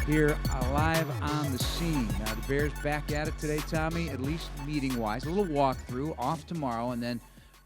here live on the scene. Now, the Bears back at it today, Tommy, at least meeting-wise. A little walkthrough, off tomorrow, and then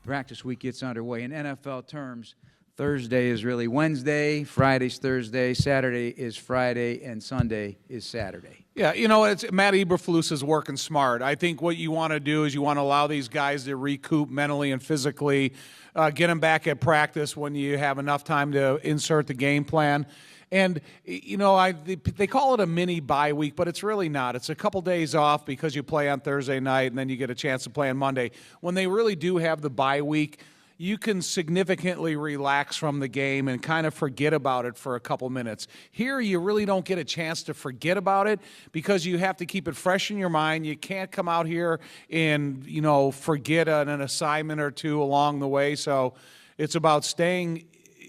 practice week gets underway. In NFL terms, Thursday is really Wednesday, Friday's Thursday, Saturday is Friday, and Sunday is Saturday. Yeah, you know, Matt Eberflus is working smart. I think what you want to do is you want to allow these guys to recoup mentally and physically, get them back at practice when you have enough time to insert the game plan. And, you know, they call it a mini bye week, but it's really not. It's a couple days off because you play on Thursday night and then you get a chance to play on Monday. When they really do have the bye week, you can significantly relax from the game and kind of forget about it for a couple minutes. Here, you really don't get a chance to forget about it because you have to keep it fresh in your mind. You can't come out here and, you know, forget an assignment or two along the way. So it's about staying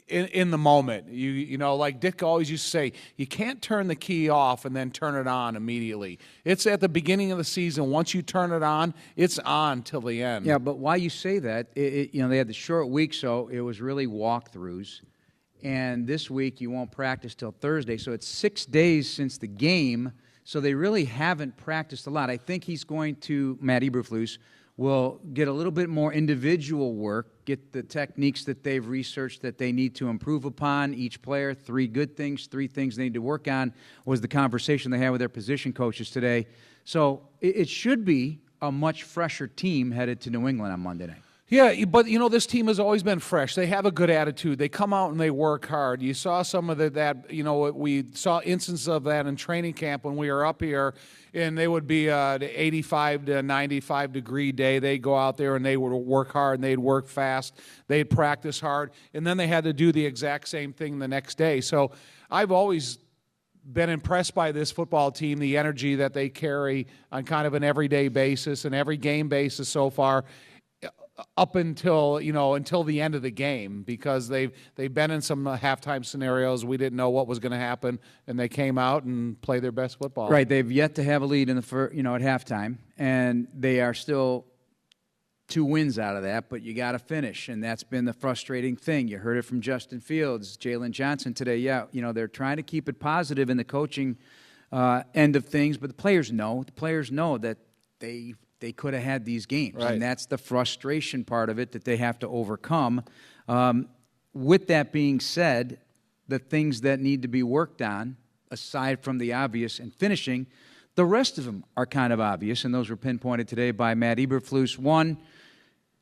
in the moment. You know, like Dick always used to say, you can't turn the key off and then turn it on immediately. It's at the beginning of the season. Once you turn it on, it's on till the end. Yeah, but why you say that, you know, they had the short week, so it was really walkthroughs. And this week you won't practice till Thursday, so it's 6 days since the game, so they really haven't practiced a lot. I think he's going to, Matt Eberflus, will get a little bit more individual work, get the techniques that they've researched that they need to improve upon. Each player, 3 good things, 3 things they need to work on, was the conversation they had with their position coaches today. So it should be a much fresher team headed to New England on Monday night. Yeah, but, you know, this team has always been fresh. They have a good attitude. They come out and they work hard. You saw some of that, you know, we saw instances of that in training camp when we were up here, and they would be the 85 to 95 degree day. They'd go out there and they would work hard and they'd work fast. They'd practice hard, and then they had to do the exact same thing the next day. So I've always been impressed by this football team, the energy that they carry on kind of an everyday basis and every game basis so far, up until, you know, until the end of the game, because they've been in some halftime scenarios. We didn't know what was going to happen, and they came out and played their best football. Right, they've yet to have a lead in the you know, at halftime, and they are still 2 wins out of that, but you got to finish, and that's been the frustrating thing. You heard it from Justin Fields, Jalen Johnson today. Yeah, you know, they're trying to keep it positive in the coaching end of things, but the players know that they could have had these games, right. And that's the frustration part of it that they have to overcome. With that being said, the things that need to be worked on, aside from the obvious and finishing, the rest of them are kind of obvious, and those were pinpointed today by Matt Eberflus. One,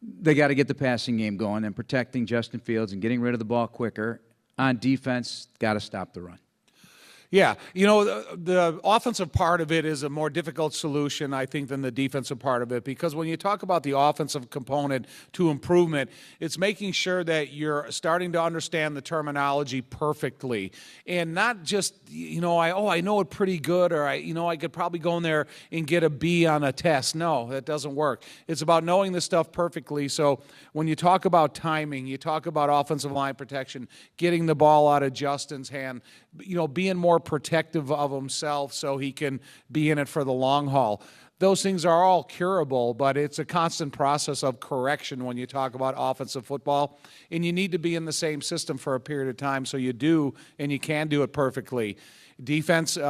they got to get the passing game going and protecting Justin Fields and getting rid of the ball quicker. On defense, got to stop the run. Yeah, you know, the offensive part of it is a more difficult solution, I think, than the defensive part of it, because when you talk about the offensive component to improvement, it's making sure that you're starting to understand the terminology perfectly, and not just, you know, I know it pretty good, or I could probably go in there and get a B on a test. No, that doesn't work. It's about knowing the stuff perfectly. So when you talk about timing, you talk about offensive line protection, getting the ball out of Justin's hand, you know, being more protective of himself so he can be in it for the long haul. Those things are all curable, but it's a constant process of correction when you talk about offensive football, and you need to be in the same system for a period of time so you do and you can do it perfectly. Defense, you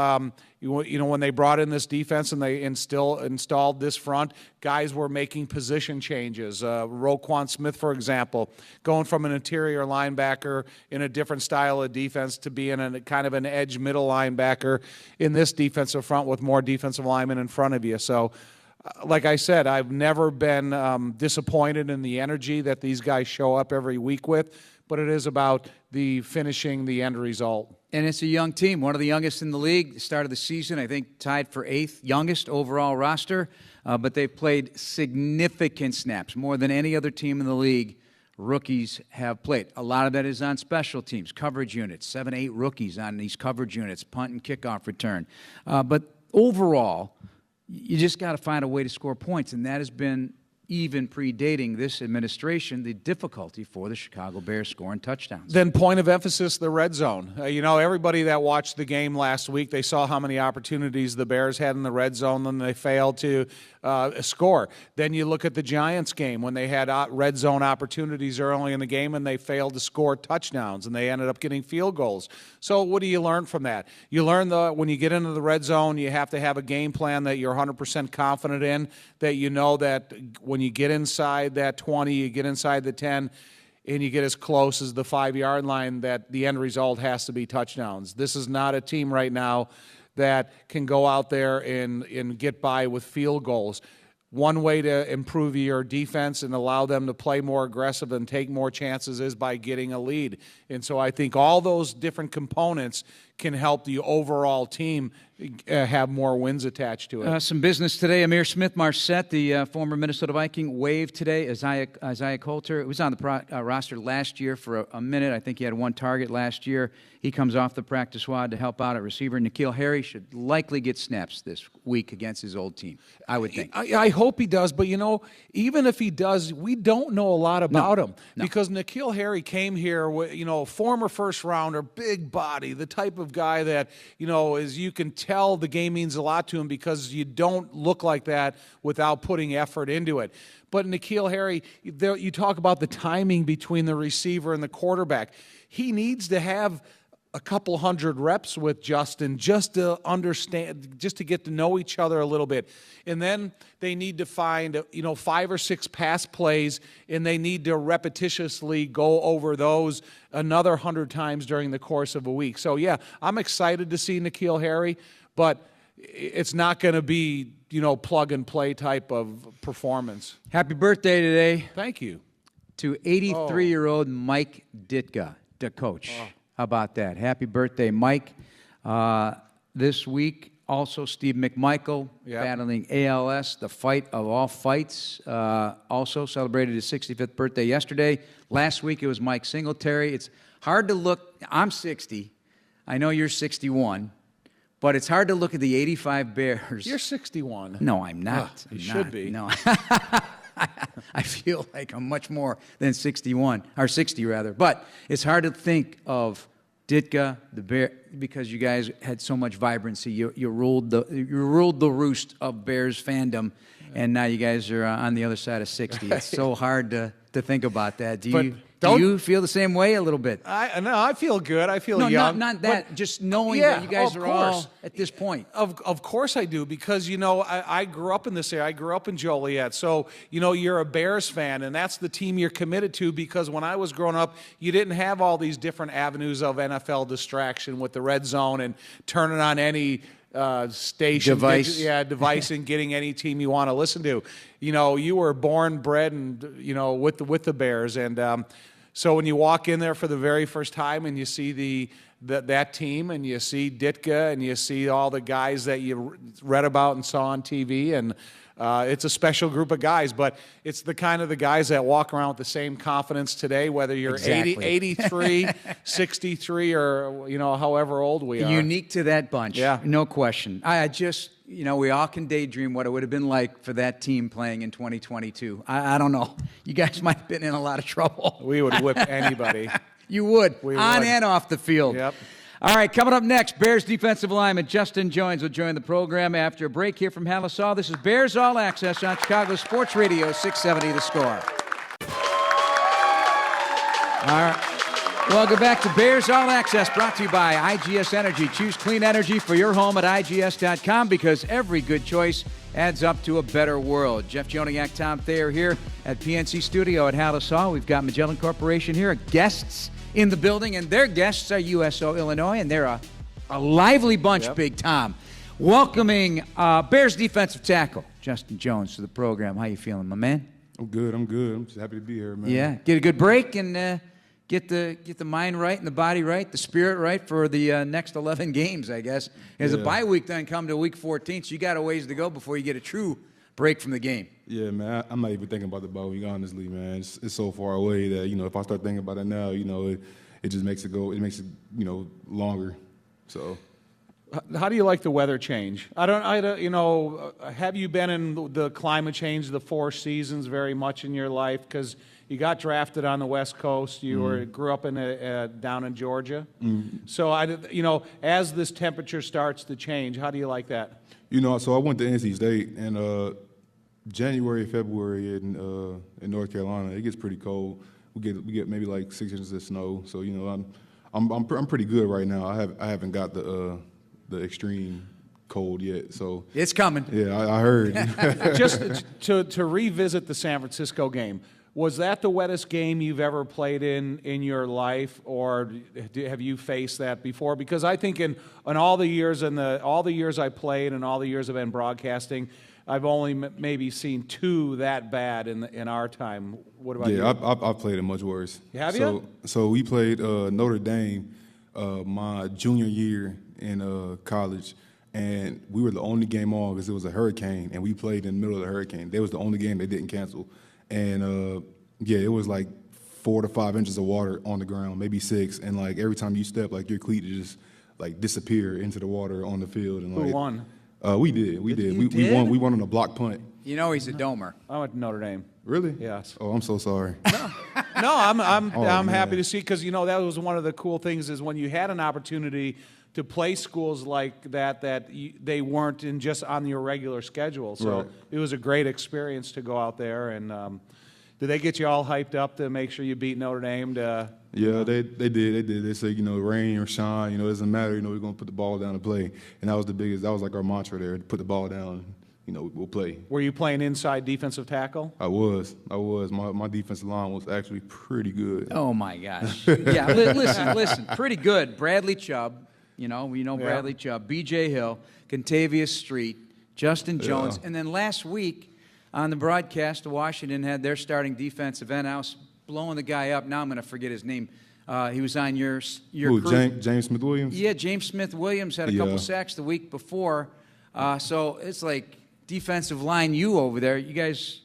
know, when they brought in this defense and they installed this front, guys were making position changes. Roquan Smith, for example, going from an interior linebacker in a different style of defense to being a kind of an edge middle linebacker in this defensive front with more defensive linemen in front of you. So, like I said, I've never been disappointed in the energy that these guys show up every week with, but it is about the finishing the end result. And it's a young team, one of the youngest in the league. Start of the season, I think, tied for 8th youngest overall roster. But they've played significant snaps, more than any other team in the league. Rookies have played. A lot of that is on special teams, coverage units, 7, 8 rookies on these coverage units, punt and kickoff return. But overall, you just got to find a way to score points, and that has been, even predating this administration, the difficulty for the Chicago Bears scoring touchdowns. Then point of emphasis, the red zone. Everybody that watched the game last week, they saw how many opportunities the Bears had in the red zone, and they failed to score. Then you look at the Giants game when they had red zone opportunities early in the game, and they failed to score touchdowns, and they ended up getting field goals. So what do you learn from that? You learn that when you get into the red zone, you have to have a game plan that you're 100% confident in, that you know that when you get inside that 20, you get inside the 10, and you get as close as the 5-yard line, that the end result has to be touchdowns. This is not a team right now that can go out there and get by with field goals. One way to improve your defense and allow them to play more aggressive and take more chances is by getting a lead. And so I think all those different components can help the overall team have more wins attached to it. Some business today. Amir Smith-Marset, the former Minnesota Viking, waived today. Isaiah Coulter, it was on the roster last year for a minute. I think he had one target last year. He comes off the practice squad to help out at receiver. Nikhil Harry should likely get snaps this week against his old team, I would think. I hope he does, but, even if he does, we don't know a lot about him. No. Because Nikhil Harry came here with, former first-rounder, big body, the type of guy that, as you can tell, the game means a lot to him because you don't look like that without putting effort into it. But Nikhil Harry, you talk about the timing between the receiver and the quarterback. He needs to have a couple hundred reps with Justin just to understand, just to get to know each other a little bit. And then they need to find, 5 or 6 pass plays, and they need to repetitiously go over those another 100 times during the course of a week. So, yeah, I'm excited to see Nikhil Harry, but it's not going to be, plug-and-play type of performance. Happy birthday today. Thank you. To 83-year-old Mike Ditka, the coach. How about that? Happy birthday, Mike. This week, also Steve McMichael, battling ALS, the fight of all fights, also celebrated his 65th birthday yesterday. Last week, it was Mike Singletary. It's hard to look. I'm 60. I know you're 61. But it's hard to look at the 85 Bears. You're 61. No, I'm not. You should be. No. I feel like I'm much more than 61, or 60 rather. But it's hard to think of Ditka, the Bear, because you guys had so much vibrancy. You ruled the roost of Bears fandom, and now you guys are on the other side of 60. It's so hard to think about that. Do you feel the same way a little bit? I feel good. I feel young. Not that. Just knowing that you guys are all at this point. Of course I do, because, I grew up in this area. I grew up in Joliet. So, you're a Bears fan, and that's the team you're committed to, because when I was growing up, you didn't have all these different avenues of NFL distraction with the red zone and turning on any station device and getting any team you want to listen to. You were born, bred, and with the Bears, and so when you walk in there for the very first time and you see that team, and you see Ditka, and you see all the guys that you read about and saw on TV, and it's a special group of guys, but it's the kind of the guys that walk around with the same confidence today, whether you're 83, 63, or, however old we are. Unique to that bunch. Yeah. No question. I just, we all can daydream what it would have been like for that team playing in 2022. I don't know. You guys might have been in a lot of trouble. We would whip anybody. You would. We on would. And off the field. Yep. All right, coming up next, Bears defensive lineman Justin Jones will join the program after a break here from Halisaw. This is Bears All Access on Chicago Sports Radio 670 The Score. All right. Welcome back to Bears All Access, brought to you by IGS Energy. Choose clean energy for your home at IGS.com, because every good choice adds up to a better world. Jeff Joniak, Tom Thayer here at PNC Studio at Halisaw. We've got Magellan Corporation here, guests in the building, and their guests are USO Illinois, and they're a lively bunch, Big Tom. Welcoming Bears defensive tackle Justin Jones to the program. How you feeling, my man? I'm good. I'm just happy to be here, man. Yeah, get a good break and get the mind right and the body right, the spirit right for the next 11 games, I guess. As a bye week doesn't come to week 14, so you got a ways to go before you get a true break from the game. Yeah, man. I'm not even thinking about the bye week, honestly, man. It's so far away that, if I start thinking about it now, it just makes it go. It makes it, longer. So. How do you like the weather change? I don't, you know, have you been in the climate change, the 4 seasons very much in your life? Because you got drafted on the West Coast. You grew up down in Georgia. So, you know, as this temperature starts to change, how do you like that? You know, so I went to NC State, and January, February in North Carolina, it gets pretty cold. We get maybe like 6 inches of snow. So, you know, I'm pretty good right now. I haven't got the extreme cold yet. So It's coming. yeah, I heard. Just to revisit the San Francisco game, was that the wettest game you've ever played in your life, or have you faced that before? Because I think in all the years all the years I played and all the years I've been broadcasting, I've only maybe seen 2 that bad in our time. What about you? Yeah, I've played it much worse. Have you? So we played Notre Dame my junior year in college, and we were the only game on because it was a hurricane, and we played in the middle of the hurricane. That was the only game they didn't cancel. And yeah, it was like 4 to 5 inches of water on the ground, maybe 6, and like every time you step, like your cleat would just like disappear into the water on the field. And Who like, won? We did. You We did? We won on a block punt. You know he's a domer. I went to Notre Dame. Really? Yes. Oh, I'm so sorry. No, I'm man. happy to see, because you know that was one of the cool things is when you had an opportunity to play schools like that they weren't in just on your regular schedule. So Right. it was a great experience to go out there. And did they get you all hyped up to make sure you beat Notre Dame? Yeah, they did. They said, you know, rain or shine, you know, it doesn't matter. You know, we're gonna put the ball down and play. And that was that was like our mantra there: put the ball down. You know, we'll play. Were you playing inside defensive tackle? I was. My defensive line was actually pretty good. Oh my gosh. Yeah, listen. Pretty good. Bradley Chubb, you know, Bradley Chubb, B.J. Hill, Contavious Street, Justin Jones, and then last week on the broadcast, Washington had their starting defensive end. I was blowing the guy up. Now I'm going to forget his name. He was on your Who, crew. James Smith-Williams? Yeah, James Smith-Williams had a couple sacks the week before. So it's like defensive line you over there. You guys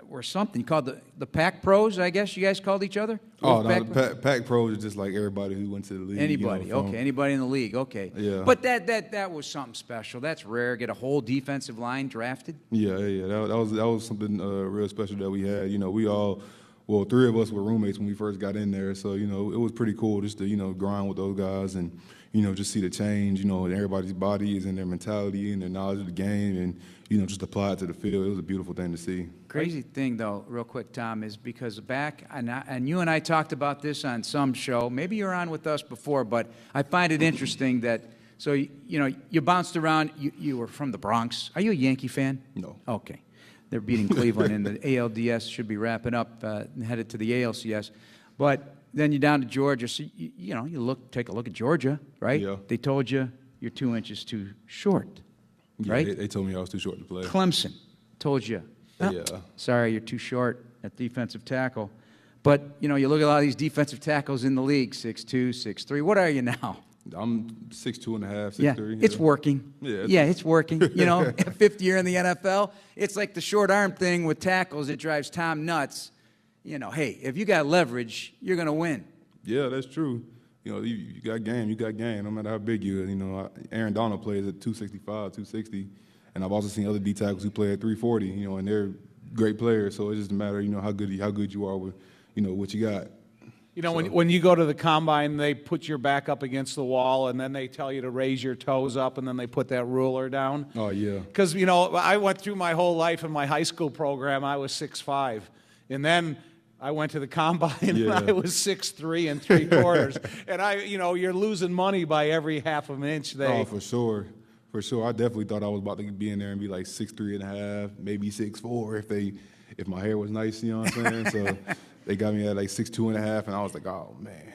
were something. You called the Pack Pros, I guess you guys called each other? Oh, no, the Pack Pros is just like everybody who went to the league. Anybody, you know, okay. Anybody in the league, okay. Yeah. But that was something special. That's rare. Get a whole defensive line drafted. Yeah. That was something real special that we had. You know, we all, well, 3 of us were roommates when we first got in there. So, you know, it was pretty cool just to, you know, grind with those guys and, you know, just see the change, you know, in everybody's bodies and their mentality and their knowledge of the game and, you know, just apply it to the field. It was a beautiful thing to see. Crazy thing, though, real quick, Tom, is because back, and you and I talked about this on some show. Maybe you were on with us before, but I find it interesting that, so, you know, you bounced around. You were from the Bronx. Are you a Yankee fan? No. Okay. They're beating Cleveland, and the ALDS should be wrapping up and headed to the ALCS. But then you're down to Georgia. So, you know, take a look at Georgia, right? Yeah. They told you you're 2 inches too short, Yeah, right? they told me I was too short to play. Clemson told you, Yeah. sorry, you're too short at defensive tackle. But, you know, you look at a lot of these defensive tackles in the league, 6'2", 6'3". What are you now? I'm 6'2 and a half, 6'3". Yeah, it's working. Yeah, It's working. You know, fifth year in the NFL, it's like the short arm thing with tackles. It drives Tom nuts. You know, hey, if you got leverage, you're going to win. Yeah, that's true. You know, you got game. You got game, no matter how big you are. You know, Aaron Donald plays at 265, 260, and I've also seen other D tackles who play at 340. You know, and they're great players. So it's just a matter, you know, how good you are with, you know, what you got. You know, when you go to the combine, they put your back up against the wall, and then they tell you to raise your toes up, and then they put that ruler down. Oh, yeah. Because, you know, I went through my whole life in my high school program, I was 6'5", and then I went to the combine, and I was 6'3" and 3/4. And you know, you're losing money by every half of an inch. Oh, for sure. For sure. I definitely thought I was about to be in there and be like 6'3" and a half, maybe 6'4" if my hair was nice, you know what I'm saying? So they got me at like 6'2" and a half, and I was like, oh, man.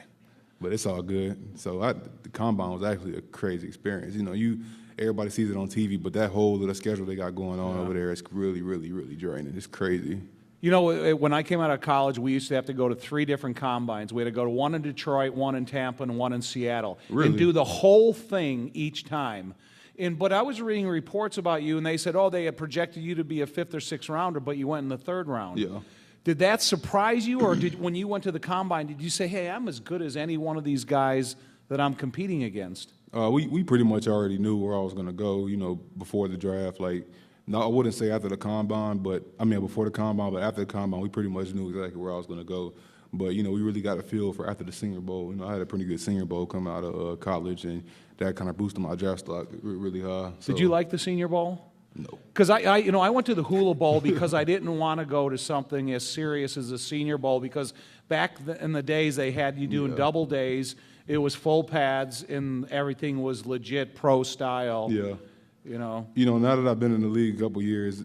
But it's all good. So the combine was actually a crazy experience. You know, everybody sees it on TV, but that whole little schedule they got going on over there is really, really, really draining. It's crazy. You know, when I came out of college, we used to have to go to 3 different combines. We had to go to one in Detroit, one in Tampa, and one in Seattle. Really? And do the whole thing each time. But I was reading reports about you, and they said, they had projected you to be a 5th or 6th rounder, but you went in the 3rd round. Yeah. Did that surprise you, or when you went to the combine, did you say, hey, I'm as good as any one of these guys that I'm competing against? We pretty much already knew where I was going to go, before the draft. Like, no, I wouldn't say after the combine, before the combine, but after the combine, we pretty much knew exactly where I was going to go. But, we really got a feel for after the Senior Bowl. I had a pretty good Senior Bowl coming out of college, and that kind of boosted my draft stock really high. So, Did you like the Senior Bowl? No. Because I went to the Hula Bowl because I didn't want to go to something as serious as the Senior Bowl, because back in the days they had you doing double days. It was full pads and everything was legit pro style. Yeah. Now that I've been in the league a couple years,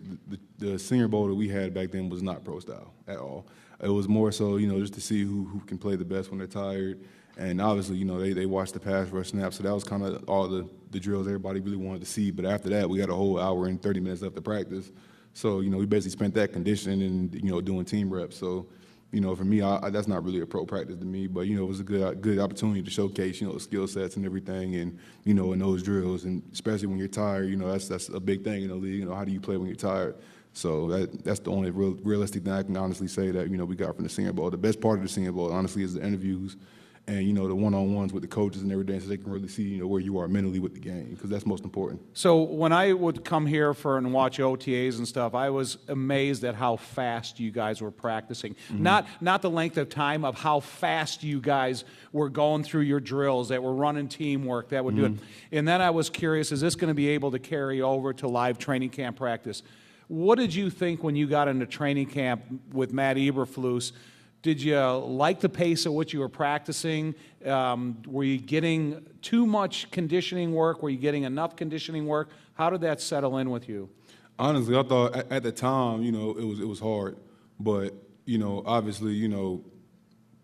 the Senior Bowl that we had back then was not pro style at all. It was more so, just to see who can play the best when they're tired. And obviously, they watched the pass rush snap, so that was kind of all the drills everybody really wanted to see. But after that, we got a whole hour and 30 minutes left to practice. So, we basically spent that conditioning and, doing team reps. So, for me, that's not really a pro practice to me. But, it was a good opportunity to showcase, the skill sets and everything and, in those drills. And especially when you're tired, that's a big thing in the league. How do you play when you're tired? So that's the only realistic thing I can honestly say that, we got from the Senior Bowl. The best part of the Senior Bowl, honestly, is the interviews and, the one-on-ones with the coaches and everything, so they can really see, where you are mentally with the game, because that's most important. So when I would come here and watch OTAs and stuff, I was amazed at how fast you guys were practicing. Mm-hmm. Not the length of time, of how fast you guys were going through your drills, that were running teamwork, that were doing. And then I was curious, is this going to be able to carry over to live training camp practice? What did you think when you got into training camp with Matt Eberflus? Did you like the pace at which you were practicing? Were you getting too much conditioning work? Were you getting enough conditioning work? How did that settle in with you? Honestly, I thought at the time, it was hard. But, obviously,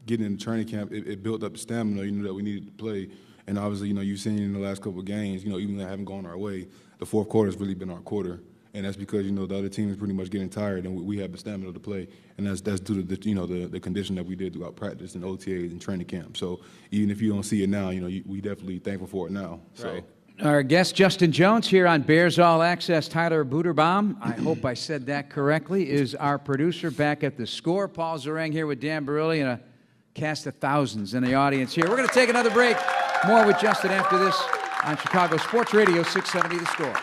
getting into training camp, it built up the stamina, that we needed to play. And obviously, you've seen in the last couple of games, even though they haven't gone our way, the fourth quarter has really been our quarter. And that's because, the other team is pretty much getting tired, and we have the stamina to play. And that's due to the condition that we did throughout practice and OTAs and training camp. So even if you don't see it now, we definitely thankful for it now. So. Right. Our guest, Justin Jones, here on Bears All Access. Tyler Buterbaum, I hope I said that correctly, is our producer back at the score. Paul Zareng here with Dan Barilli and a cast of thousands in the audience here. We're going to take another break. More with Justin after this on Chicago Sports Radio 670 The Score.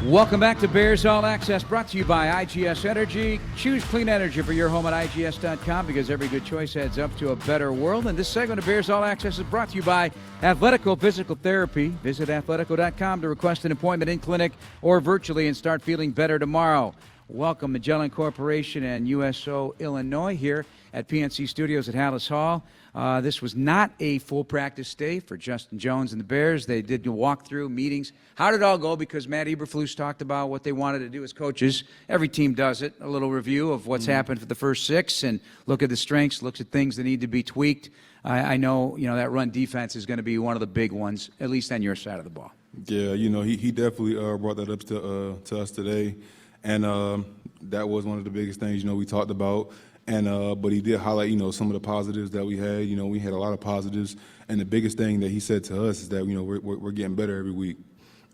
Welcome back to Bears All Access, brought to you by IGS Energy. Choose clean energy for your home at IGS.com, because every good choice adds up to a better world. And this segment of Bears All Access is brought to you by Athletico Physical Therapy. Visit Athletico.com to request an appointment in clinic or virtually and start feeling better tomorrow. Welcome Magellan Corporation and USO Illinois here at PNC Studios at Hallis Hall. This was not a full practice day for Justin Jones and the Bears. They did walkthrough meetings. How did it all go? Because Matt Eberflus talked about what they wanted to do as coaches. Every team does it. A little review of what's happened for the first six and look at the strengths, looks at things that need to be tweaked. I know, that run defense is going to be one of the big ones, at least on your side of the ball. Yeah, he definitely brought that up to us today. And that was one of the biggest things, we talked about. And but he did highlight, some of the positives that we had. We had a lot of positives. And the biggest thing that he said to us is that, we're getting better every week.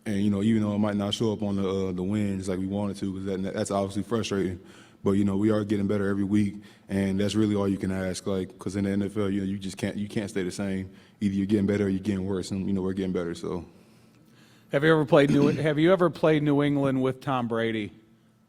And, even though it might not show up on the wins like we wanted to, because that's obviously frustrating. But, we are getting better every week. And that's really all you can ask, because in the NFL, you just can't stay the same. Either you're getting better or you're getting worse. And, we're getting better, so. Have you ever played New England with Tom Brady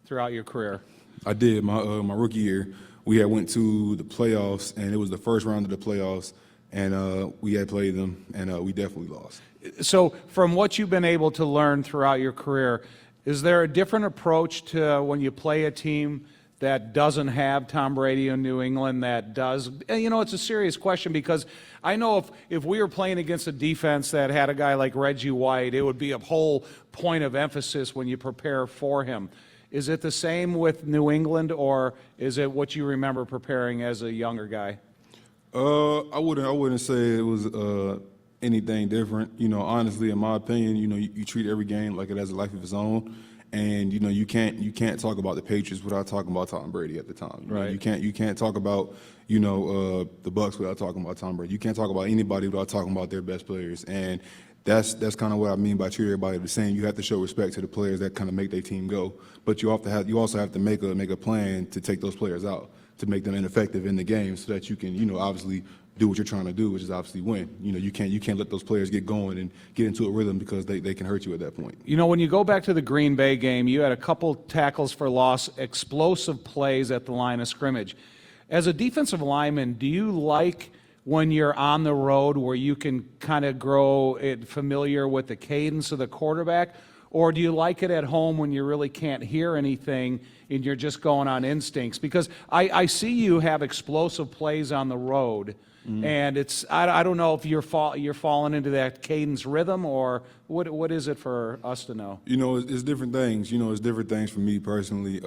throughout your career? I did. My rookie year, we had went to the playoffs, and it was the first round of the playoffs, and we had played them, and we definitely lost. So from what you've been able to learn throughout your career, is there a different approach to when you play a team that doesn't have Tom Brady in New England that does? And, it's a serious question, because I know if we were playing against a defense that had a guy like Reggie White, it would be a whole point of emphasis when you prepare for him. Is it the same with New England, or is it what you remember preparing as a younger guy? I wouldn't say it was anything different. Honestly, in my opinion, you treat every game like it has a life of its own, and you can't talk about the Patriots without talking about Tom Brady at the time. Right. You can't talk about the Bucs without talking about Tom Brady. You can't talk about anybody without talking about their best players. And that's kind of what I mean by treat everybody the same. You have to show respect to the players that kind of make their team go, but you also have to make a plan to take those players out, to make them ineffective in the game, so that you can obviously do what you're trying to do, which is obviously win. You can't let those players get going and get into a rhythm, because they can hurt you at that point. When you go back to the Green Bay game, you had a couple tackles for loss, explosive plays at the line of scrimmage. As a defensive lineman, do you like when you're on the road where you can kind of grow familiar with the cadence of the quarterback? Or do you like it at home when you really can't hear anything and you're just going on instincts? Because I see you have explosive plays on the road, and I don't know if you're falling into that cadence rhythm, or what is it for us to know? It's different things. It's different things for me personally.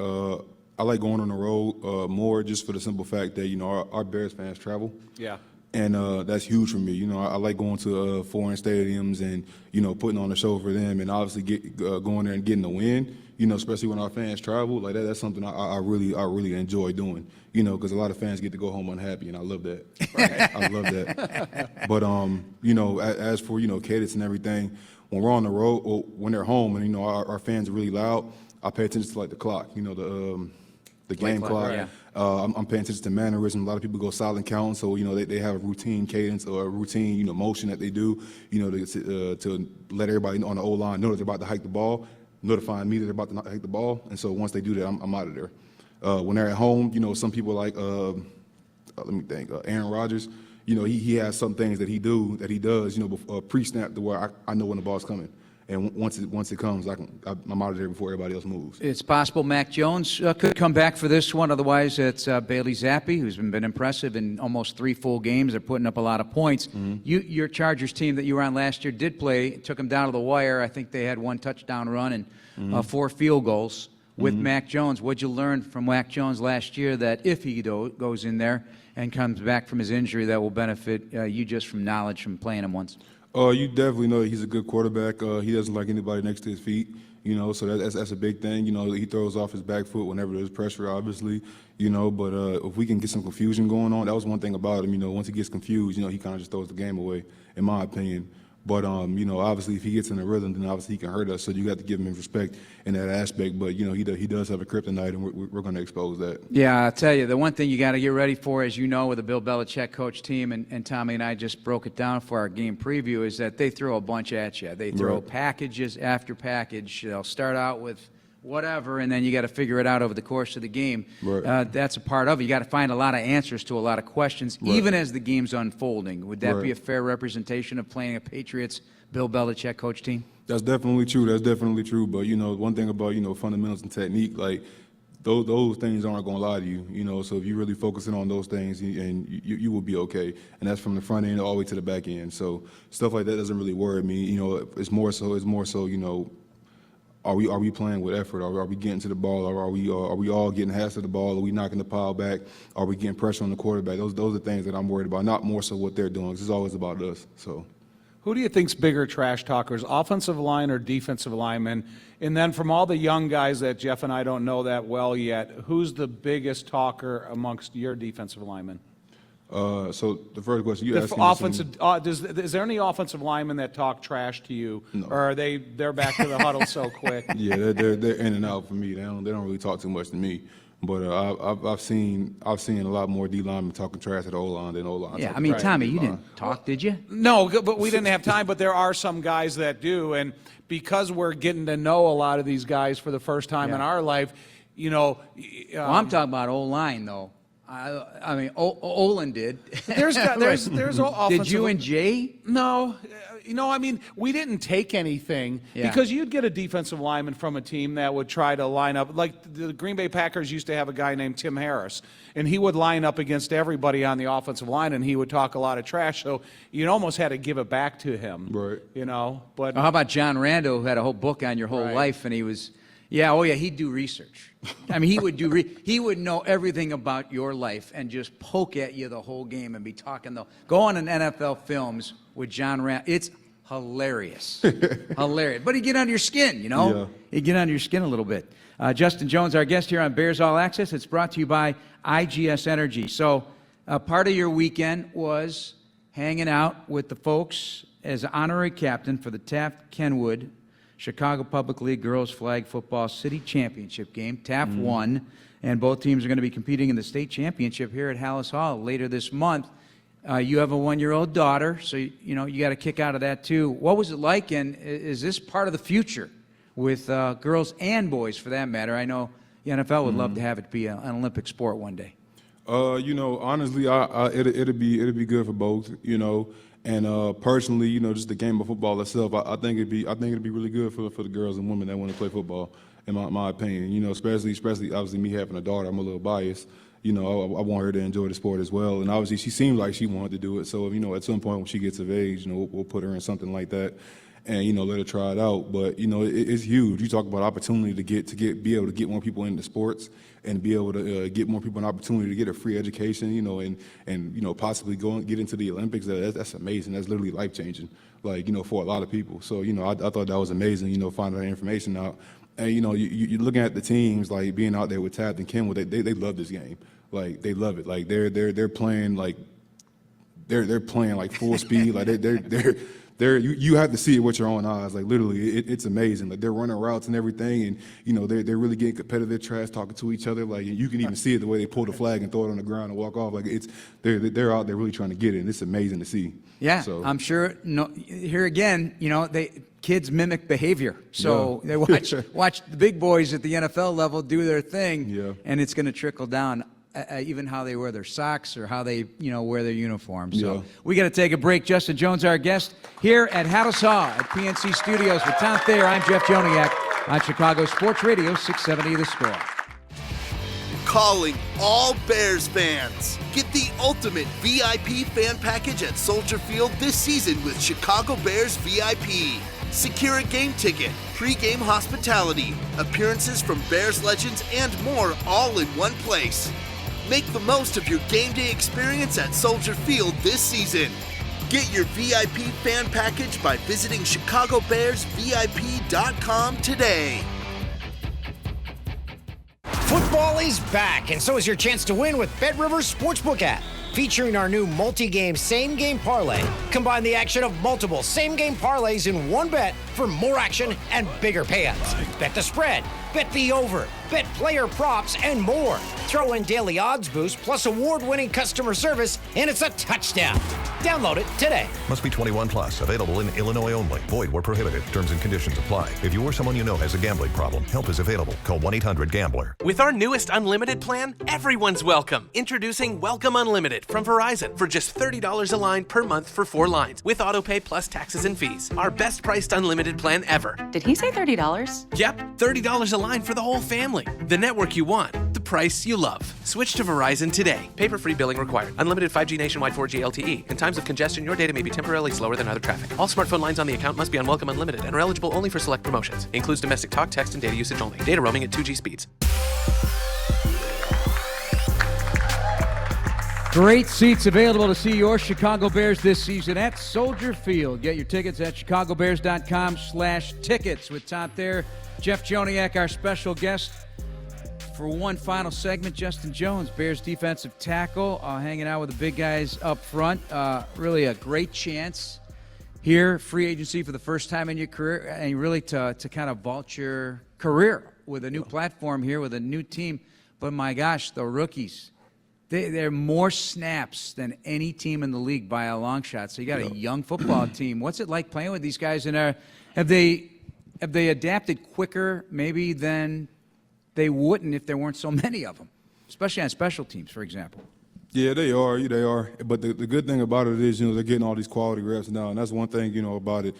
I like going on the road more, just for the simple fact that our Bears fans travel. Yeah. And that's huge for me. I like going to foreign stadiums and putting on a show for them, and obviously going there and getting the win. Especially when our fans travel like that. That's something I really enjoy doing. Because a lot of fans get to go home unhappy, and I love that. Right. I love that. But as for cadence and everything, when we're on the road, or when they're home, and our fans are really loud, I pay attention to like the clock. The game clock. Yeah. I'm paying attention to mannerism. A lot of people go silent count, so they have a routine cadence or a routine motion that they do, to let everybody on the O-line know that they're about to hike the ball, notifying me that they're about to hike the ball. And so once they do that, I'm out of there. When they're at home, some people like let me think, Aaron Rodgers. He has some things that he does, pre-snap, to where I know when the ball's coming. And once it comes, I'm out of there before everybody else moves. It's possible Mac Jones could come back for this one. Otherwise, it's Bailey Zappi, who's been impressive in almost 3 full games. They're putting up a lot of points. Your Chargers team that you were on last year did play, took them down to the wire. I think they had 1 touchdown run and 4 field goals with Mac Jones. What'd you learn from Mac Jones last year that if he goes in there and comes back from his injury, that will benefit you just from knowledge from playing him once? You definitely know he's a good quarterback. He doesn't like anybody next to his feet, so that's a big thing. He throws off his back foot whenever there's pressure, obviously, but if we can get some confusion going on, that was one thing about him. Once he gets confused, he kind of just throws the game away, in my opinion. But, obviously if he gets in a rhythm, then obviously he can hurt us. So you got to give him respect in that aspect. But, he does have a kryptonite, and we're going to expose that. Yeah, I'll tell you, the one thing you got to get ready for, as you know, with the Bill Belichick coach team, and Tommy and I just broke it down for our game preview, is that they throw a bunch at you. They throw packages after package. They'll start out with whatever, and then you got to figure it out over the course of the game. Right. That's a part of it. You got to find a lot of answers to a lot of questions, even as the game's unfolding. Would that be a fair representation of playing a Patriots Bill Belichick coach team? That's definitely true. But one thing about fundamentals and technique, like those things aren't going to lie to you. So if you're really focusing on those things, and you will be okay. And that's from the front end all the way to the back end. So stuff like that doesn't really worry me. It's more so. Are we playing with effort? Are we getting to the ball? Or are we all getting half of the ball? Are we knocking the pile back? Are we getting pressure on the quarterback? Those are things that I'm worried about, not more so what they're doing. It's always about us. So, who do you think's bigger trash talkers, offensive line or defensive linemen? And then from all the young guys that Jeff and I don't know that well yet, who's the biggest talker amongst your defensive linemen? So the first question you asked me. Is there any offensive linemen that talk trash to you, no. or are they're back to the huddle so quick? Yeah, they're in and out for me. They don't really talk too much to me. But I've seen a lot more D linemen talking trash at the O-line than O-line. Yeah, I mean, Tommy, you didn't talk, did you? No, but we didn't have time. But there are some guys that do, and because we're getting to know a lot of these guys for the first time in our life, well, I'm talking about O-line though. I mean, Olin did. There's offensive. Did you and Jay? No. I mean, we didn't take anything because you'd get a defensive lineman from a team that would try to line up. Like the Green Bay Packers used to have a guy named Tim Harris, and he would line up against everybody on the offensive line, and he would talk a lot of trash. So you almost had to give it back to him. Right. But how about John Rando, who had a whole book on your whole life, and he was. Yeah, he'd do research. I mean, he would know everything about your life and just poke at you the whole game and be talking. Go on an NFL Films with John Rand. It's hilarious, hilarious. But he'd get under your skin, Yeah. He'd get under your skin a little bit. Justin Jones, our guest here on Bears All Access. It's brought to you by IGS Energy. So part of your weekend was hanging out with the folks as honorary captain for the Taft-Kenwood Chicago Public League Girls Flag Football City Championship game. Taft won, and both teams are going to be competing in the state championship here at Hallis Hall later this month. You have a 1-year-old daughter, so you got a kick out of that too. What was it like, and is this part of the future with girls and boys for that matter? I know the NFL would love to have it be an Olympic sport one day. Honestly, it'd be good for both. And personally, just the game of football itself, I think it'd be really good for the girls and women that want to play football. In my opinion, especially obviously me having a daughter, I'm a little biased. I want her to enjoy the sport as well. And obviously, she seemed like she wanted to do it. So, at some point when she gets of age, we'll put her in something like that, and let her try it out. But it's huge. You talk about opportunity to be able to get more people into sports and be able to get more people an opportunity to get a free education, and possibly get into the Olympics. That's amazing. That's literally life changing, for a lot of people. So I thought that was amazing. Finding that information out. And you're looking at the teams being out there with Taft and Kenwood. They love this game. They love it. They're playing they're playing full speed. You have to see it with your own eyes. Literally, it's amazing. They're running routes and everything, and they're really getting competitive, trash talking to each other. You can even see it the way they pull the flag and throw it on the ground and walk off. They're out there really trying to get it, and it's amazing to see. Yeah, so. I'm sure. Here again, kids mimic behavior. So they watch the big boys at the NFL level do their thing, and it's going to trickle down. Even how they wear their socks or how they, wear their uniforms. So we got to take a break. Justin Jones, our guest, here at Hallis Hall at PNC Studios with Tom Thayer. I'm Jeff Joniak on Chicago Sports Radio 670 The Score. Calling all Bears fans. Get the ultimate VIP fan package at Soldier Field this season with Chicago Bears VIP. Secure a game ticket, pre-game hospitality, appearances from Bears legends, and more all in one place. Make the most of your game day experience at Soldier Field this season. Get your VIP fan package by visiting ChicagoBearsVIP.com today. Football is back, and so is your chance to win with BetRivers Sportsbook app. Featuring our new multi-game same-game parlay. Combine the action of multiple same-game parlays in one bet for more action and bigger payouts. Bet the spread, bet the over, bet player props, and more. Throw in daily odds boost plus award-winning customer service, and it's a touchdown. Download it today. Must be 21 plus. Available in Illinois only. Void where prohibited. Terms and conditions apply. If you or someone you know has a gambling problem, help is available. Call 1-800-GAMBLER. With our newest unlimited plan, everyone's welcome. Introducing Welcome Unlimited from Verizon for just $30 a line per month for 4 lines with autopay plus taxes and fees. Our best priced unlimited plan ever. Did he say $30? Yep, $30 a line for the whole family. The network you want, the price you love. Switch to Verizon today. Paper-free billing required. Unlimited 5G nationwide 4G LTE. In times of congestion, your data may be temporarily slower than other traffic. All smartphone lines on the account must be on Welcome Unlimited and are eligible only for select promotions. Includes domestic talk, text, and data usage only. Data roaming at 2G speeds. Great seats available to see your Chicago Bears this season at Soldier Field. Get your tickets at chicagobears.com/tickets with Tom Thayer, Jeff Joniak, our special guest. For one final segment, Justin Jones, Bears defensive tackle, hanging out with the big guys up front. Really a great chance here, free agency for the first time in your career, and really to kind of vault your career with a new platform here, with a new team. But my gosh, the rookies, they're more snaps than any team in the league by a long shot. So you got a young football team. What's it like playing with these guys? And have they adapted quicker maybe than they wouldn't if there weren't so many of them, especially on special teams, for example? Yeah, they are. But the good thing about it is, they're getting all these quality reps now, and that's one thing, about it.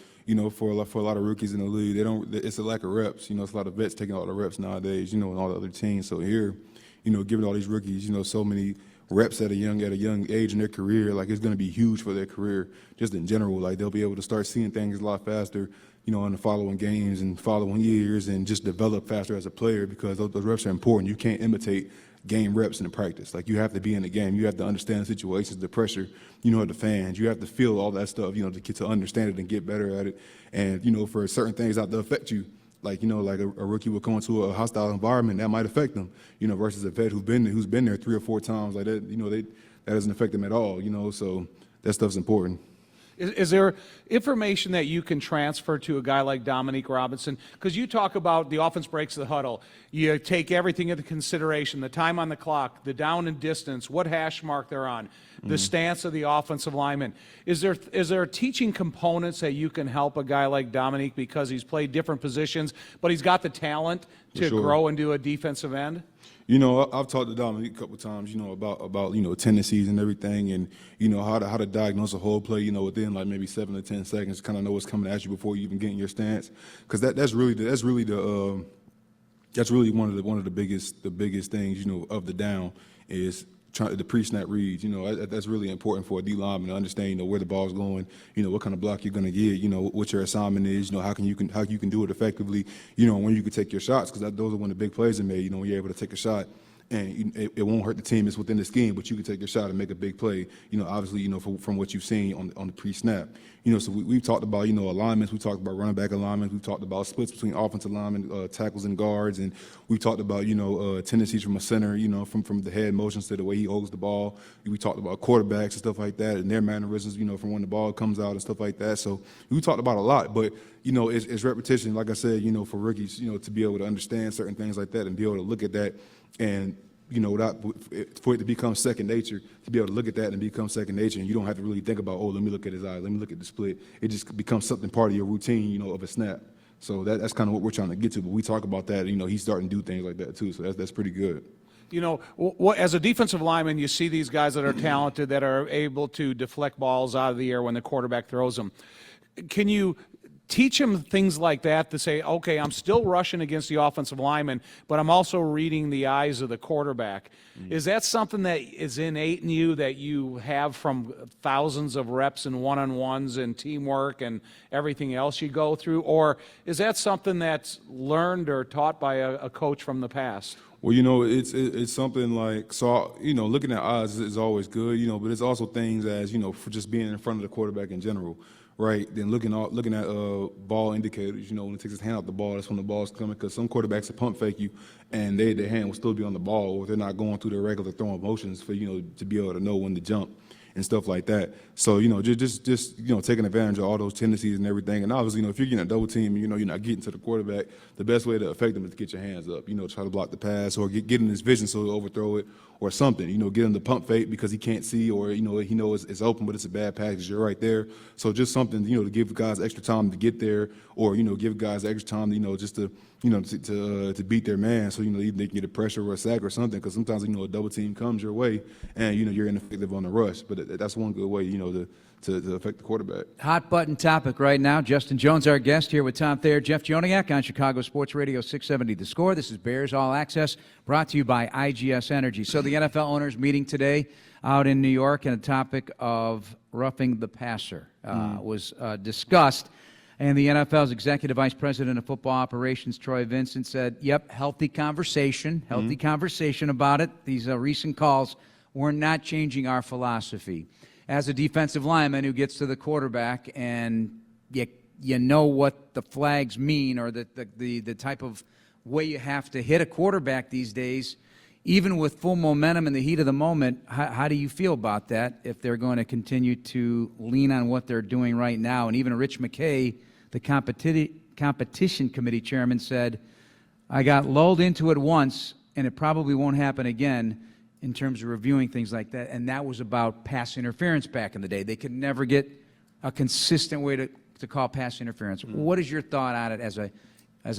For a lot of rookies in the league, it's a lack of reps. It's a lot of vets taking all the reps nowadays. And all the other teams. So here, giving all these rookies, so many reps at a young age in their career, it's going to be huge for their career, just in general. They'll be able to start seeing things a lot faster, in the following games and following years, and just develop faster as a player, because those reps are important. You can't imitate game reps in the practice. You have to be in the game. You have to understand the situations, the pressure, the fans. You have to feel all that stuff, to get to understand it and get better at it. And, for certain things not to affect you, like a rookie will come into a hostile environment, that might affect them, versus a vet who's been there 3 or 4 times, that doesn't affect them at all, so that stuff's important. Is there information that you can transfer to a guy like Dominique Robinson? Because you talk about the offense breaks the huddle. You take everything into consideration, the time on the clock, the down and distance, what hash mark they're on, the stance of the offensive lineman. Is there teaching components that you can help a guy like Dominique because he's played different positions, but he's got the talent to grow into a defensive end? You know, I've talked to Dominique a couple of times, you know, about you know, tendencies and everything, and you know how to diagnose a whole play, you know, within like maybe 7 to 10 seconds, kind of know what's coming at you before you even get in your stance, because that's really one of the biggest things, you know, of the down is the pre-snap reads. You know, that's really important for a D lineman to understand, you know, where the ball's going, you know, what kind of block you're going to get, you know, what your assignment is, you know, how you can do it effectively, you know, when you can take your shots, because those are when the big plays are made, you know, when you're able to take a shot. And it won't hurt the team. It's within the scheme, but you can take your shot and make a big play. You know, obviously, you know, from what you've seen on the pre-snap. You know, so we've talked about, you know, alignments. We talked about running back alignments. We've talked about splits between offensive linemen, tackles and guards, and we've talked about, you know, tendencies from a center. You know, from the head motions to the way he holds the ball. We talked about quarterbacks and stuff like that, and their mannerisms. You know, from when the ball comes out and stuff like that. So we talked about a lot, but you know, it's repetition. Like I said, you know, for rookies, you know, to be able to understand certain things like that and be able to look at that and, you know, for it to become second nature, to be able to look at that and become second nature, and you don't have to really think about, oh, let me look at his eye, let me look at the split. It just becomes something part of your routine, you know, of a snap. So that's kind of what we're trying to get to. But we talk about that, and, you know, he's starting to do things like that too. So that's pretty good. You know, as a defensive lineman, you see these guys that are talented, that are able to deflect balls out of the air when the quarterback throws them. Can you teach them things like that to say, okay, I'm still rushing against the offensive lineman, but I'm also reading the eyes of the quarterback? Is that something that is innate in you, that you have from thousands of reps and one-on-ones and teamwork and everything else you go through? Or is that something that's learned or taught by a coach from the past? Well, you know, it's something like, so, you know, looking at eyes is always good, you know, but it's also things as, you know, for just being in front of the quarterback in general. Right, then looking at ball indicators, you know, when it takes his hand off the ball, that's when the ball's coming, because some quarterbacks will pump fake you, and their hand will still be on the ball, or they're not going through their regular throwing motions for, you know, to be able to know when to jump and stuff like that. So, you know, just you know, taking advantage of all those tendencies and everything. And obviously, you know, if you're getting a double team, you know, you're not getting to the quarterback, the best way to affect them is to get your hands up, you know, try to block the pass or get in his vision so he'll overthrow it or something, you know, get him to pump fake because he can't see, or, you know, he knows it's open, but it's a bad package, you're right there. So just something, you know, to give guys extra time to get there, or, you know, give guys extra time, you know, just to, you know, to beat their man. So, you know, they can get a pressure or a sack or something, because sometimes, you know, a double team comes your way and, you know, you're ineffective on the rush. But that's one good way, you know, to affect the quarterback. Hot button topic right now. Justin Jones, our guest, here with Tom Thayer, Jeff Joniak on Chicago Sports Radio 670 The Score. This is Bears All Access, brought to you by IGS Energy. So the NFL owners meeting today out in New York, and a topic of roughing the passer was discussed. And the NFL's Executive Vice President of Football Operations, Troy Vincent, said, yep, healthy conversation about it. These recent calls, we're not changing our philosophy. As a defensive lineman who gets to the quarterback and you know what the flags mean, or the type of way you have to hit a quarterback these days, even with full momentum in the heat of the moment, how do you feel about that if they're going to continue to lean on what they're doing right now? And even Rich McKay, the competition committee chairman, said, I got lulled into it once, and it probably won't happen again in terms of reviewing things like that. And that was about pass interference back in the day. They could never get a consistent way to call pass interference. What is your thought on it as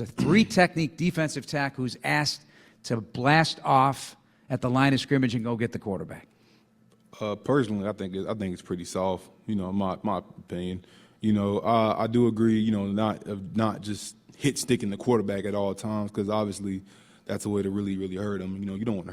a three-technique defensive tackle who's asked to blast off at the line of scrimmage and go get the quarterback? Personally, I think it's pretty soft, you know, in my opinion. You know, I do agree, you know, not just hit sticking the quarterback at all times, because obviously that's a way to really hurt them. You know, you don't want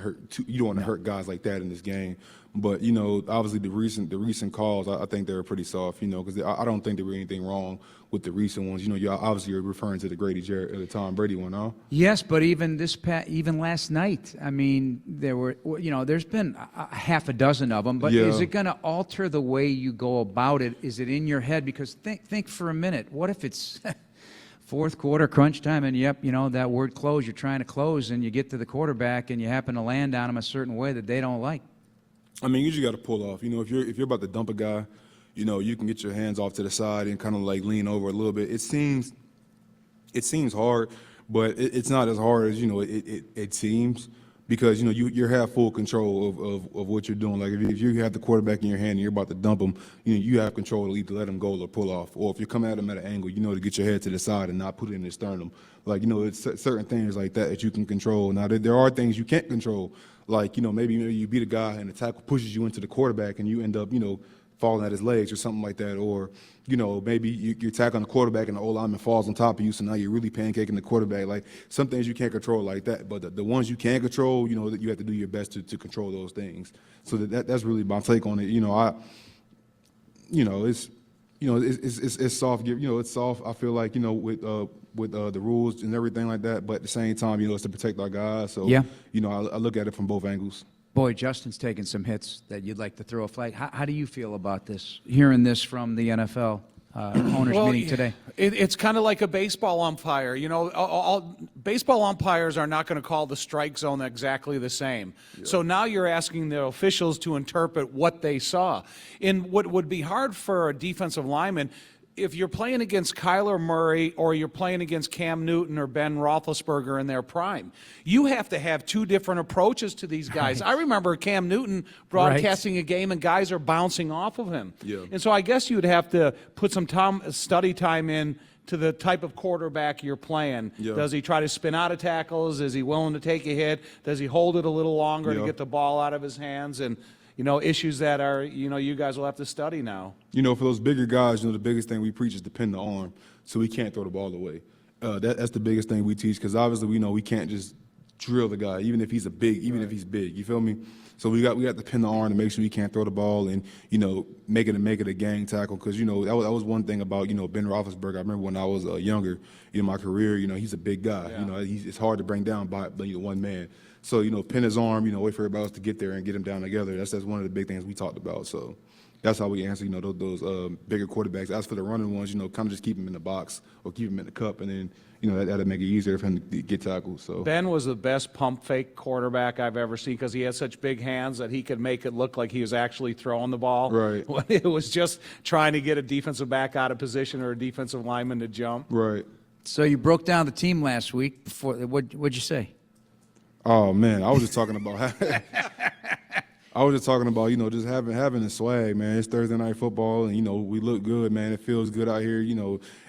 to hurt guys like that in this game. But, you know, obviously the recent calls, I think they were pretty soft, you know, because I don't think there was anything wrong with the recent ones. You know, you're referring to the Tom Brady one, huh? Yes, but even even last night, I mean, there's been a half a dozen of them. But is it going to alter the way you go about it? Is it in your head? Because think for a minute. What if it's fourth quarter, crunch time, and that word close, you're trying to close, and you get to the quarterback and you happen to land on them a certain way that they don't like? I mean, you just got to pull off. You know, if you're about to dump a guy, you can get your hands off to the side and kind of like lean over a little bit. It seems hard, but it's not as hard as it seems, because you have full control of what you're doing. Like if you have the quarterback in your hand and you're about to dump him, you have control to either let him go or pull off. Or if you're coming at him at an angle, to get your head to the side and not put it in his sternum. Like it's certain things like that you can control. Now there are things you can't control. Like maybe you beat a guy and the tackle pushes you into the quarterback and you end up falling at his legs or something like that. Or maybe you're tackling the quarterback and the old lineman falls on top of you, so now you're really pancaking the quarterback. Like some things you can't control like that, but the ones you can control, that you have to do your best to control those things. So that's really my take on it. It's soft. It's soft. I feel like with the rules and everything like that, but at the same time, it's to protect our guys. So yeah. I look at it from both angles. Boy, Justin's taking some hits that you'd like to throw a flag. How do you feel about this, hearing this from the NFL owners meeting today? It's kind of like a baseball umpire. All baseball umpires are not going to call the strike zone exactly the same. Yeah. So now you're asking the officials to interpret what they saw. And what would be hard for a defensive lineman, if you're playing against Kyler Murray or you're playing against Cam Newton or Ben Roethlisberger in their prime, you have to have two different approaches to these guys. Right. I remember Cam Newton broadcasting a game and guys are bouncing off of him. Yeah. And so I guess you would have to put some study time in to the type of quarterback you're playing. Yeah. Does he try to spin out of tackles? Is he willing to take a hit? Does he hold it a little longer to get the ball out of his hands? And issues that are, you guys will have to study now. For those bigger guys, the biggest thing we preach is to pin the arm, so we can't throw the ball away. That's the biggest thing we teach, because obviously we know we can't just drill the guy, even if he's big. You feel me? So we got to pin the arm to make sure he can't throw the ball and make it a gang tackle, because that was one thing about Ben Roethlisberger. I remember when I was younger, in my career, he's a big guy. Yeah. It's hard to bring down by one man. So, pin his arm, wait for everybody else to get there and get him down together. That's one of the big things we talked about. So that's how we answer, those bigger quarterbacks. As for the running ones, kind of just keep them in the box or keep them in the cup, and then, that'll make it easier for him to get tackled. So Ben was the best pump fake quarterback I've ever seen, because he had such big hands that he could make it look like he was actually throwing the ball. Right. When it was just trying to get a defensive back out of position or a defensive lineman to jump. Right. So you broke down the team last week. What'd you say? Oh man, I was just talking about just having the swag, man. It's Thursday night football, and we look good, man. It feels good out here,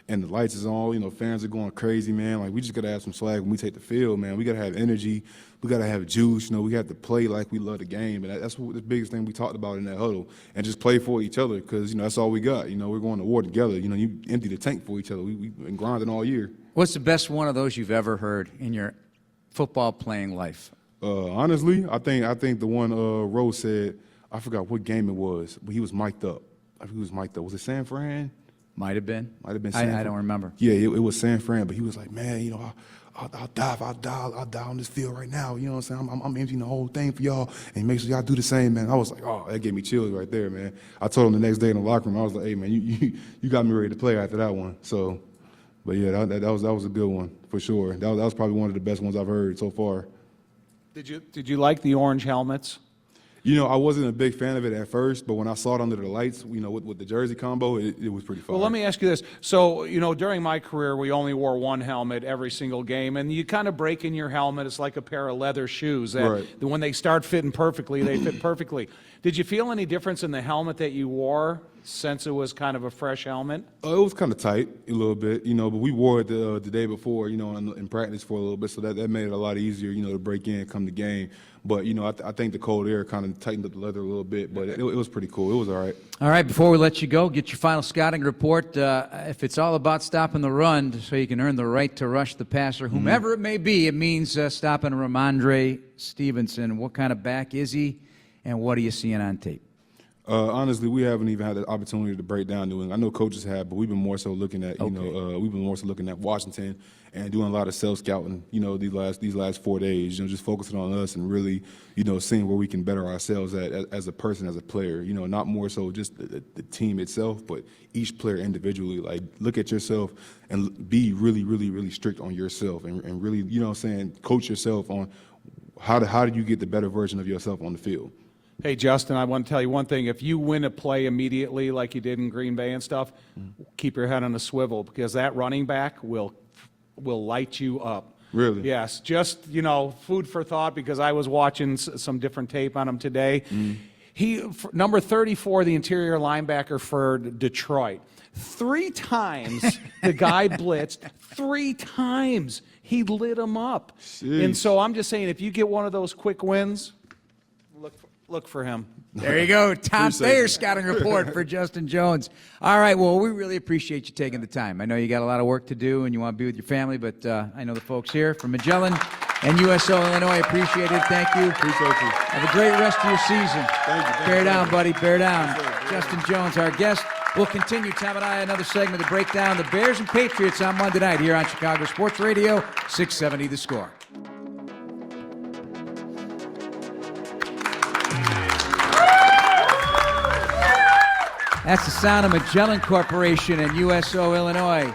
and the lights is on. Fans are going crazy, man. Like, we just gotta have some swag when we take the field, man. We gotta have energy. We gotta have juice. We have to play like we love the game, and that's the biggest thing we talked about in that huddle. And just play for each other, because that's all we got. We're going to war together. You empty the tank for each other. We've been grinding all year. What's the best one of those you've ever heard in your football playing life? Honestly, I think the one Rose said, I forgot what game it was, but he was mic'd up. I think he was mic'd up. Was it San Fran? Might have been. I don't remember. Yeah, it was San Fran, but he was like, man, I'll die on this field right now. You know what I'm saying? I'm emptying the whole thing for y'all, and make sure y'all do the same, man. I was like, oh, that gave me chills right there, man. I told him the next day in the locker room, I was like, hey, man, you got me ready to play after that one. So, but yeah, that was a good one for sure. That was probably one of the best ones I've heard so far. Did you like the orange helmets? I wasn't a big fan of it at first, but when I saw it under the lights, with the jersey combo, it was pretty fun. Well, let me ask you this. So, during my career, we only wore one helmet every single game, and you kind of break in your helmet. It's like a pair of leather shoes that when they start fitting perfectly, they fit perfectly. Did you feel any difference in the helmet that you wore since it was kind of a fresh helmet? It was kind of tight a little bit, but we wore it the day before, in practice for a little bit, so that made it a lot easier, to break in, come to game. But, I think the cold air kind of tightened up the leather a little bit, but it was pretty cool. It was all right. All right, before we let you go, get your final scouting report. If it's all about stopping the run so you can earn the right to rush the passer, whomever it may be, it means stopping Ramondre Stevenson. What kind of back is he, and what are you seeing on tape? Honestly, we haven't even had the opportunity to break down New England. I know coaches have, but we've been more so looking at, Washington and doing a lot of self-scouting, these last 4 days, just focusing on us and really, seeing where we can better ourselves as a person, as a player, not more so just the team itself, but each player individually. Like, look at yourself and be really, really, really strict on yourself and really, coach yourself on how do you get the better version of yourself on the field. Hey, Justin, I want to tell you one thing. If you win a play immediately like you did in Green Bay and stuff, keep your head on a swivel because that running back will light you up. Really? Yes. Just, food for thought because I was watching some different tape on him today. Number 34, the interior linebacker for Detroit. 3 times the guy blitzed. 3 times he lit him up. Jeez. And so I'm just saying, if you get one of those quick wins, look for him. There you go. Tom Thayer scouting report for Justin Jones. All right, well, we really appreciate you taking the time. I know you got a lot of work to do and you want to be with your family, but I know the folks here from Magellan and USO Illinois appreciate it. Thank you. Appreciate you. Have a great rest of your season. Thank you. Bear down, buddy. Bear down. Justin Jones, our guest. We'll continue, Tom and I, another segment to break down the Bears and Patriots on Monday night here on Chicago Sports Radio, 670 The Score. That's the sound of Magellan Corporation and USO Illinois.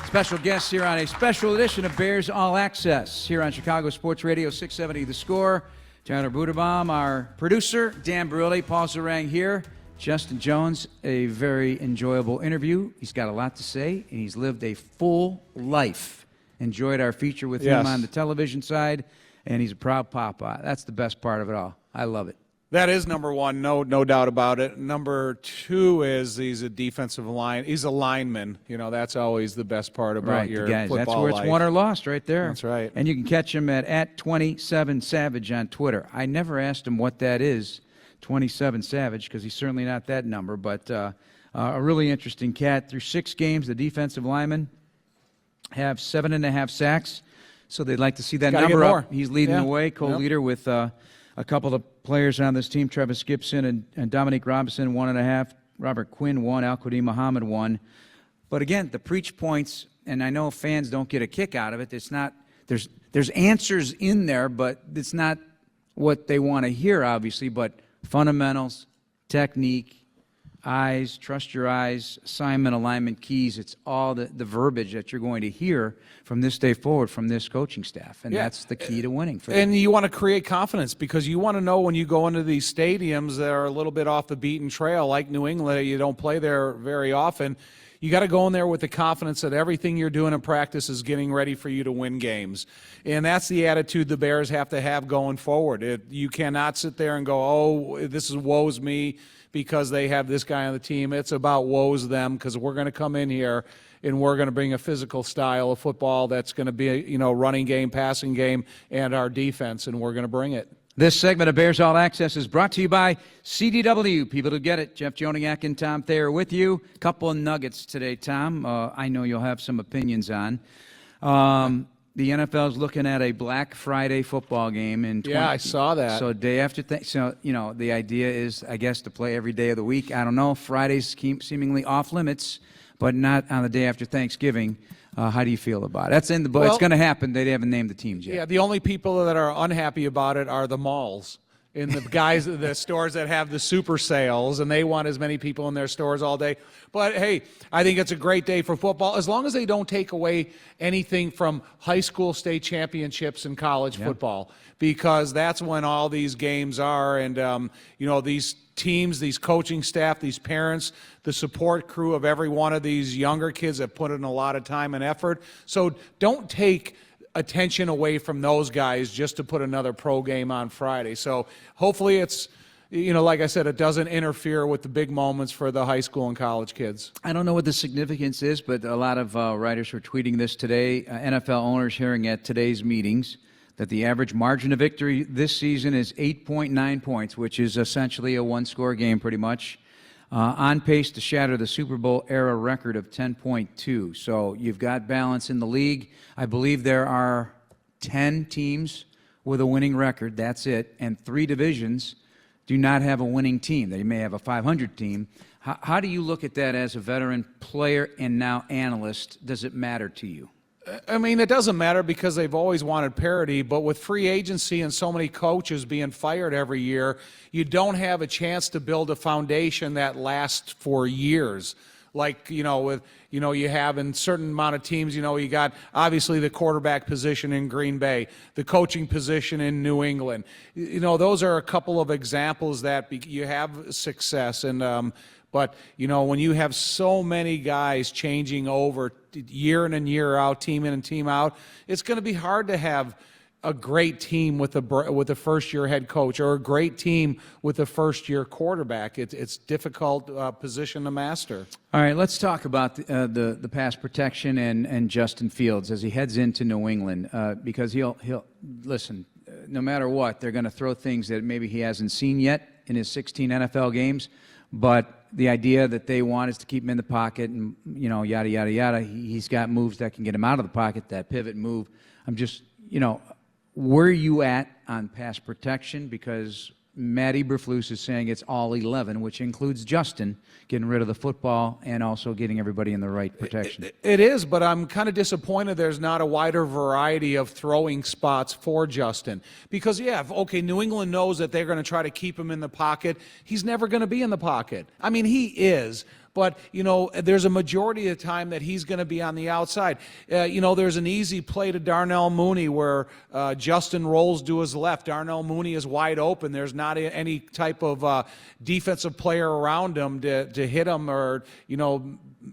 Special guests here on a special edition of Bears All Access here on Chicago Sports Radio 670 The Score. Tyler Buderbaum, our producer, Dan Barilli, Paul Zarang here. Justin Jones, a very enjoyable interview. He's got a lot to say, and he's lived a full life. Enjoyed our feature with him on the television side, and he's a proud papa. That's the best part of it all. I love it. That is number one, no doubt about it. Number 2 is he's a defensive line. He's a lineman. That's always the best part about your guys. football That's where it's life. won or lost right there. That's right. And you can catch him at 27Savage on Twitter. I never asked him what that is, 27 Savage, because he's certainly not that number, but a really interesting cat. Through 6 games, the defensive linemen have 7.5 sacks, so they'd like to see that number up. He's leading the way, co-leader with a couple of players on this team, Travis Gibson and Dominique Robinson, 1.5. Robert Quinn, 1. Al-Qadim Muhammad, 1. But again, the preach points, and I know fans don't get a kick out of it. It's not there's answers in there, but it's not what they want to hear, obviously. But fundamentals, technique, eyes, trust your eyes, assignment, alignment, keys. It's all the verbiage that you're going to hear from this day forward from this coaching staff. And that's the key to winning for them. And you want to create confidence because you want to know when you go into these stadiums that are a little bit off the beaten trail, like New England, you don't play there very often. You got to go in there with the confidence that everything you're doing in practice is getting ready for you to win games. And that's the attitude the Bears have to have going forward. You cannot sit there and go, oh, this is woes me because they have this guy on the team. It's about woes them because we're going to come in here and we're going to bring a physical style of football that's going to be, running game, passing game, and our defense, and we're going to bring it. This segment of Bears All Access is brought to you by CDW. People who get it. Jeff Joniak and Tom Thayer with you. Couple of nuggets today, Tom. I know you'll have some opinions on. The NFL is looking at a Black Friday football game in 20. Yeah, I saw that. So day after the idea is, I guess, to play every day of the week. I don't know. Fridays seemingly off limits, but not on the day after Thanksgiving. How do you feel about it? That's in the book. It's going to happen. They haven't named the teams yet. Yeah, the only people that are unhappy about it are the malls and the guys, the stores that have the super sales, and they want as many people in their stores all day. But, hey, I think it's a great day for football as long as they don't take away anything from high school state championships and college football, because that's when all these games are. And, these teams, these coaching staff, these parents, the support crew of every one of these younger kids have put in a lot of time and effort. So don't take attention away from those guys just to put another pro game on Friday. So hopefully it's, like I said, it doesn't interfere with the big moments for the high school and college kids. I don't know what the significance is, but a lot of writers were tweeting this today. NFL owners hearing at today's meetings that the average margin of victory this season is 8.9 points, which is essentially a one-score game pretty much, on pace to shatter the Super Bowl era record of 10.2. So you've got balance in the league. I believe there are 10 teams with a winning record. That's it. And 3 divisions do not have a winning team. They may have a 500 team. How do you look at that as a veteran player and now analyst? Does it matter to you? I mean, it doesn't matter because they've always wanted parity, but with free agency and so many coaches being fired every year, you don't have a chance to build a foundation that lasts for years like, with, you have in certain amount of teams. You got obviously the quarterback position in Green Bay, the coaching position in New England. Those are a couple of examples that you have success. And but, when you have so many guys changing over year in and year out, team in and team out, it's going to be hard to have a great team with a first-year head coach or a great team with a first-year quarterback. It's difficult position to master. All right, let's talk about the pass protection and Justin Fields as he heads into New England, because he'll listen. No matter what, they're going to throw things that maybe he hasn't seen yet in his 16 NFL games, but the idea that they want is to keep him in the pocket and, yada, yada, yada. He's got moves that can get him out of the pocket, that pivot move. I'm just, where are you at on pass protection? Because Matt Eberflus is saying it's all 11, which includes Justin getting rid of the football and also getting everybody in the right protection. It is, but I'm kind of disappointed there's not a wider variety of throwing spots for Justin. Because, New England knows that they're going to try to keep him in the pocket. He's never going to be in the pocket. I mean, he is. But, there's a majority of the time that he's going to be on the outside. There's an easy play to Darnell Mooney where Justin rolls to his left. Darnell Mooney is wide open. There's not any type of defensive player around him to hit him or,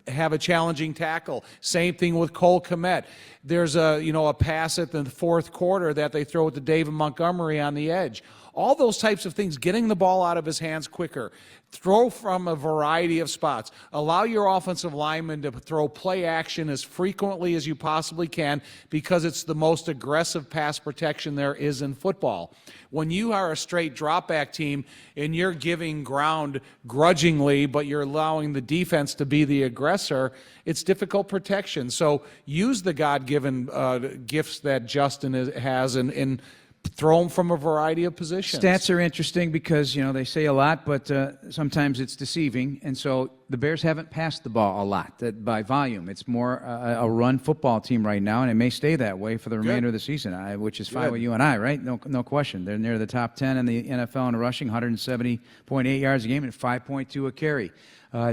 have a challenging tackle. Same thing with Cole Kmet. There's a pass at the fourth quarter that they throw to David Montgomery on the edge. All those types of things, getting the ball out of his hands quicker. Throw from a variety of spots. Allow your offensive linemen to throw play action as frequently as you possibly can because it's the most aggressive pass protection there is in football. When you are a straight drop-back team and you're giving ground grudgingly, but you're allowing the defense to be the aggressor, it's difficult protection. So use the God-given gifts that Justin has and throw them from a variety of positions. Stats are interesting because, they say a lot, but sometimes it's deceiving. And so the Bears haven't passed the ball a lot by volume. It's more a run football team right now, and it may stay that way for the remainder of the season, which is fine with you and I, right? No question. They're near the top 10 in the NFL in rushing, 170.8 yards a game and 5.2 a carry.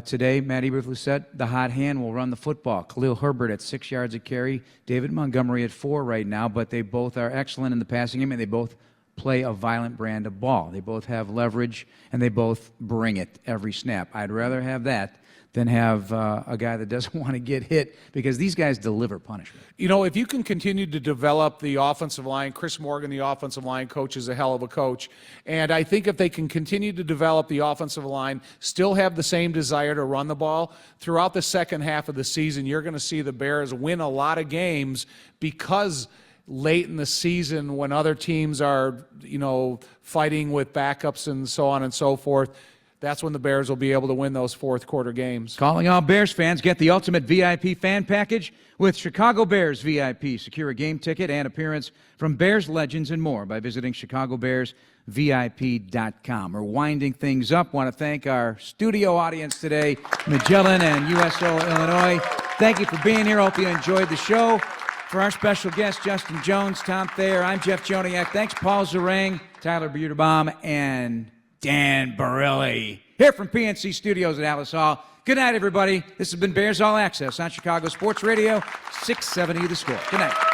Today, Matt Eberflus said the hot hand will run the football. Khalil Herbert at 6 yards a carry, David Montgomery at 4 right now, but they both are excellent in the passing game, and they both play a violent brand of ball. They both have leverage, and they both bring it every snap. I'd rather have that than have a guy that doesn't want to get hit because these guys deliver punishment. If you can continue to develop the offensive line, Chris Morgan, the offensive line coach, is a hell of a coach. And I think if they can continue to develop the offensive line, still have the same desire to run the ball, throughout the second half of the season, you're going to see the Bears win a lot of games because late in the season when other teams are, fighting with backups and so on and so forth, that's when the Bears will be able to win those fourth quarter games. Calling all Bears fans, get the ultimate VIP fan package with Chicago Bears VIP. Secure a game ticket and appearance from Bears legends and more by visiting ChicagoBearsVIP.com. We're winding things up. Want to thank our studio audience today, Magellan and USO Illinois. Thank you for being here. Hope you enjoyed the show. For our special guests, Justin Jones, Tom Thayer, I'm Jeff Joniak. Thanks, Paul Zarang, Tyler Buterbaum, and Dan Barilli, here from PNC Studios at Alice Hall. Good night, everybody. This has been Bears All Access on Chicago Sports Radio, 670 The Score. Good night.